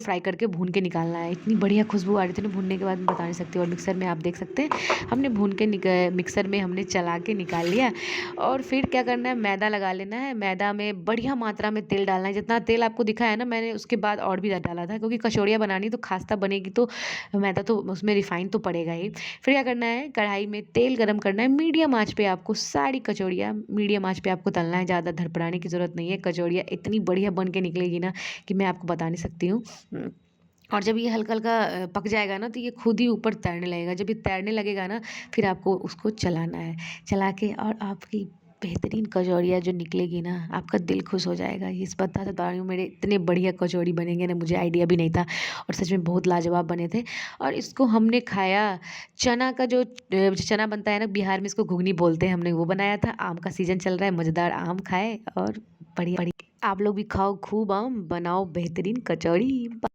Fry करके भून के निकालना है। इतनी बढ़िया खुशबू आ रही थी ना भूनने के बाद, मैं बता नहीं सकती। और मिक्सर में आप देख सकते हैं हमने भून के मिक्सर में हमने चला के निकाल लिया। और फिर क्या करना है, मैदा लगा लेना है। मैदा में बढ़िया मात्रा में तेल डालना है, जितना तेल आपको दिखा है ना मैंने उसके बाद और भी डाला था, क्योंकि कचौड़ियाँ बनानी तो खास्ता बनेगी तो मैदा तो उसमें रिफाइन तो पड़ेगा ही। फिर क्या करना है, कढ़ाई में तेल गरम करना है। मीडियम आँच पे आपको सारी कचौड़ियाँ मीडियम आँच पे आपको तलना है, ज़्यादा धड़पड़ाने की ज़रूरत नहीं है। कचौड़ियाँ इतनी बढ़िया बन के निकलेगी ना कि मैं आपको बता नहीं सकती हूँ। और जब ये हल्का-हल्का पक जाएगा ना तो ये खुद ही ऊपर तैरने लगेगा। जब ये तैरने लगेगा ना फिर आपको उसको चलाना है। चला के और आपकी बेहतरीन कचौड़ियाँ जो निकलेगी ना, आपका दिल खुश हो जाएगा। ये इस बता तो पा रही हूँ, मेरे इतने बढ़िया कचौड़ी बनेंगे ना, मुझे आइडिया भी नहीं था और सच में बहुत लाजवाब बने थे। और इसको हमने खाया, चना का जो चना बनता है ना बिहार में इसको घुघनी बोलते हैं, हमने वो बनाया था। आम का सीज़न चल रहा है, मज़ेदार आम खाए और बढ़िया बढ़िया आप लोग भी खाओ खूब आम, बनाओ बेहतरीन कचौड़ी।